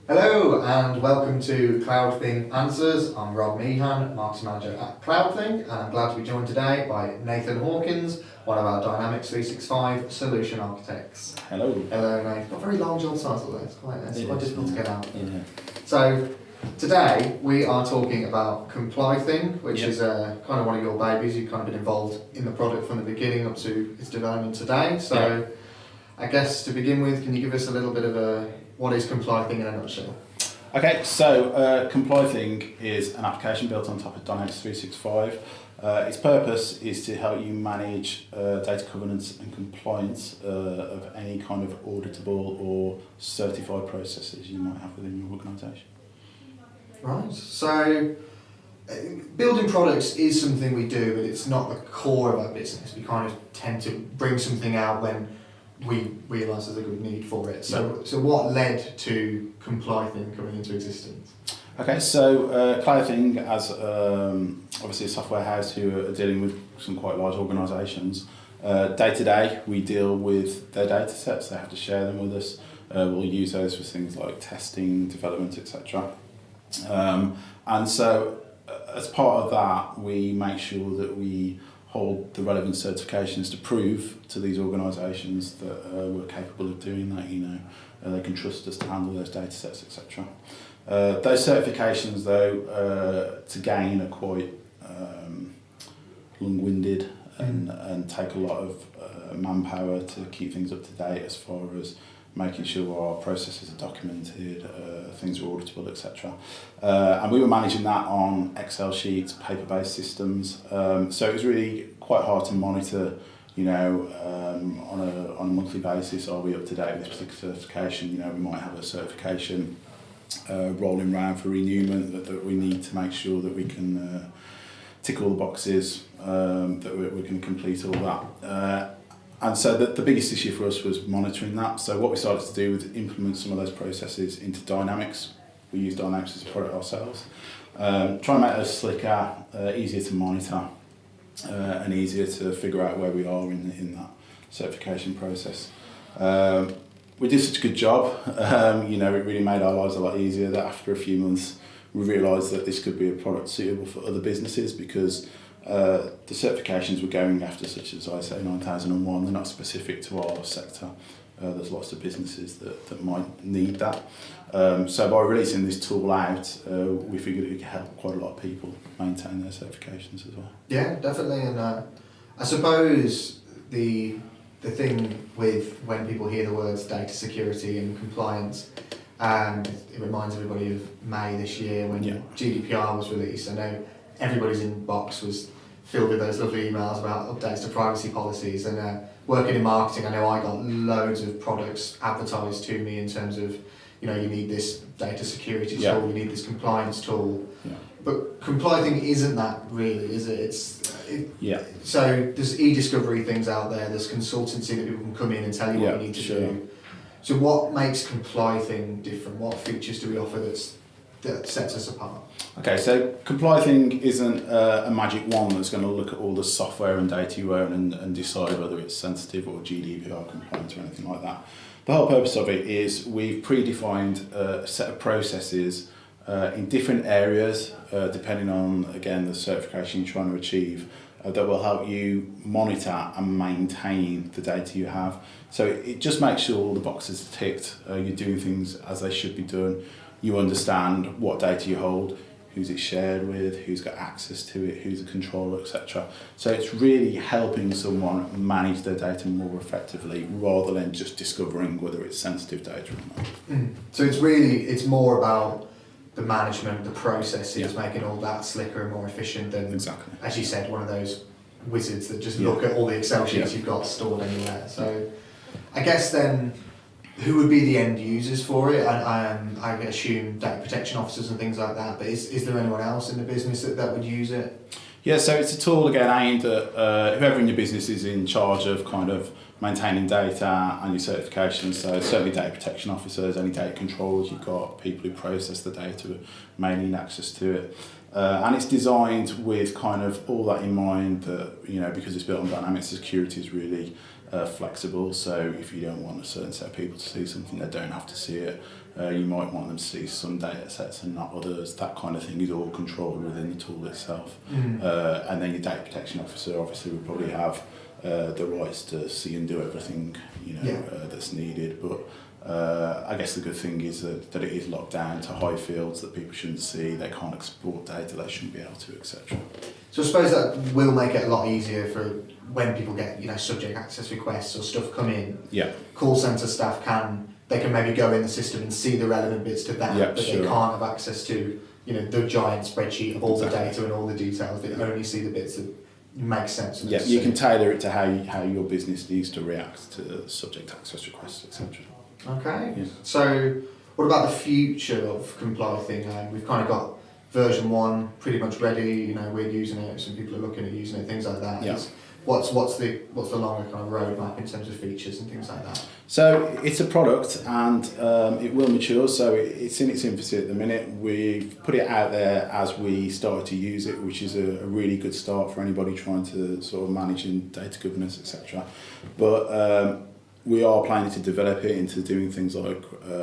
Hello and welcome to cloudThing Answers. I'm Rob Meehan, Marketing Manager at cloudThing, and I'm glad to be joined today by Nathan Hawkins, one of our Dynamics 365 Solution Architects. Hello. Hello, Nathan. Got a very long job title there. It's quite difficult to get out. Yeah. So today we are talking about complyThing, which is kind of one of your babies. You've kind of been involved in the product from the beginning up to its development today. So I guess to begin with, can you give us a little bit of what is complyThing in a nutshell? Okay, so complyThing is an application built on top of Dynamics 365. Its purpose is to help you manage data governance and compliance of any kind of auditable or certified processes you might have within your organisation. Right, so building products is something we do, but it's not the core of our business. We kind of tend to bring something out when we realise there's a good need for it. So what led to complyThing coming into existence? Okay, so cloudThing, as obviously a software house who are dealing with some quite large organisations, day to day we deal with their data sets. They have to share them with us. We'll use those for things like testing, development, etc. And so as part of that, we make sure that we hold the relevant certifications to prove to these organisations that we're capable of doing that. They can trust us to handle those data sets, etc. Those certifications, though, to gain are quite long-winded and take a lot of manpower to keep things up to date as far as making sure our processes are documented, things are auditable, etc. And we were managing that on Excel sheets, paper-based systems. So it was really quite hard to monitor, on a monthly basis. Are we up to date with this particular certification? We might have a certification rolling round for renewal that we need to make sure that we can tick all the boxes, that we're going to complete all that. And so the biggest issue for us was monitoring that. So what we started to do was implement some of those processes into Dynamics. We use Dynamics as a product ourselves. Try and make those slicker, easier to monitor, and easier to figure out where we are in that certification process. We did such a good job, it really made our lives a lot easier that after a few months we realised that this could be a product suitable for other businesses because the certifications we're going after, such as ISO 9001, they're not specific to our sector. There's lots of businesses that might need that. So by releasing this tool out, we figured it could help quite a lot of people maintain their certifications as well. Yeah, definitely. And I suppose the thing with when people hear the words data security and compliance, it reminds everybody of May this year when GDPR was released. I know everybody's inbox was filled with those lovely emails about updates to privacy policies, and working in marketing, I know I got loads of products advertised to me in terms of, you need this data security tool, you need this compliance tool, but complyThing isn't that really, is it? So there's e-discovery things out there, there's consultancy that people can come in and tell you what you need to do. So what makes complyThing different? What features do we offer that sets us apart? Okay, so complyThing isn't a magic wand that's going to look at all the software and data you own and decide whether it's sensitive or GDPR compliant or anything like that. The whole purpose of it is we've predefined a set of processes in different areas, depending on, again, the certification you're trying to achieve, that will help you monitor and maintain the data you have. So it just makes sure all the boxes are ticked, you're doing things as they should be done. You understand what data you hold, who's it shared with, who's got access to it, who's the controller, etc. So it's really helping someone manage their data more effectively rather than just discovering whether it's sensitive data or not. So it's more about the management, the processes, making all that slicker and more efficient than, as you said, one of those wizards that just look at all the Excel sheets you've got stored anywhere. So I guess then, who would be the end users for it? I assume data protection officers and things like that, but is there anyone else in the business that would use it? Yeah, so it's a tool again aimed at whoever in your business is in charge of kind of maintaining data and your certifications. So certainly data protection officers, any data controllers you've got, people who process the data may need access to it. And it's designed with kind of all that in mind that, because it's built on Dynamics, security is really flexible. So if you don't want a certain set of people to see something, they don't have to see it. You might want them to see some data sets and not others. That kind of thing is all controlled within the tool itself. And then your data protection officer obviously will probably have the rights to see and do everything that's needed. But I guess the good thing is that it is locked down to high fields that people shouldn't see. They can't export data they shouldn't be able to, etc. So I suppose that will make it a lot easier for when people get subject access requests or stuff come in. Yeah. Call centre staff can maybe go in the system and see the relevant bits to that, but they can't have access to the giant spreadsheet of all the data and all the details. They only see the bits that make sense. Yeah, you can tailor it to how your business needs to react to subject access requests, etc. Okay. Yeah. So what about the future of complyThing? We've kind of got version 1 pretty much ready. We're using it. Some people are looking at using it. Things like that. Yeah. What's the longer kind of roadmap in terms of features and things like that? So it's a product and it will mature. So it's in its infancy at the minute. We've put it out there as we started to use it, which is a really good start for anybody trying to sort of manage data governance, etc. But we are planning to develop it into doing things like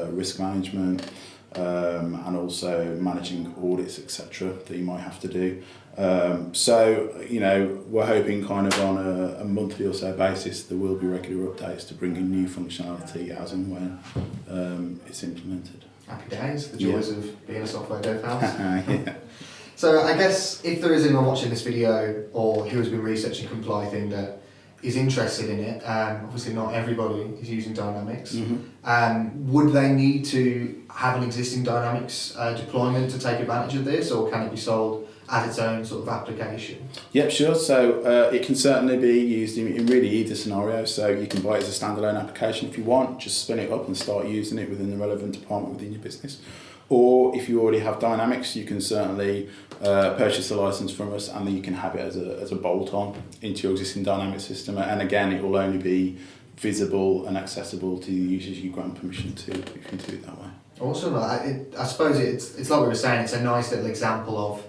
risk management and also managing audits, etc. that you might have to do. So we're hoping kind of on a monthly or so basis there will be regular updates to bring in new functionality as and when it's implemented. Happy days, the joys of being a software dev house. Yeah. So I guess if there is anyone watching this video or who has been researching complyThing that is interested in it, obviously not everybody is using Dynamics. Would they need to have an existing Dynamics deployment to take advantage of this, or can it be sold as its own sort of application? Yep, sure. So it can certainly be used in really either scenario. So you can buy it as a standalone application if you want, just spin it up and start using it within the relevant department within your business. Or if you already have Dynamics, you can certainly purchase a license from us, and then you can have it as a bolt-on into your existing Dynamics system. And again, it will only be visible and accessible to the users you grant permission to, if you do it that way. Awesome. I suppose it's like we were saying, it's a nice little example of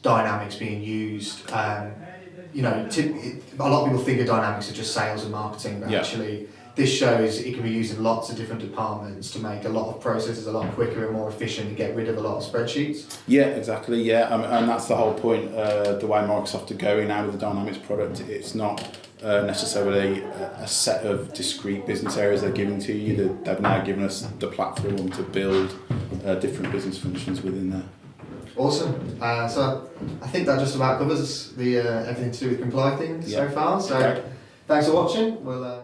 Dynamics being used. A lot of people think of Dynamics as just sales and marketing, but actually this shows it can be used in lots of different departments to make a lot of processes a lot quicker and more efficient and get rid of a lot of spreadsheets. Yeah, exactly. Yeah, and that's the whole point. The way Microsoft are going now with the Dynamics product, it's not necessarily a set of discrete business areas they're giving to you. They've now given us the platform to build different business functions within there. Awesome. So I think that just about covers the everything to do with complyThing so far. So thanks for watching. We'll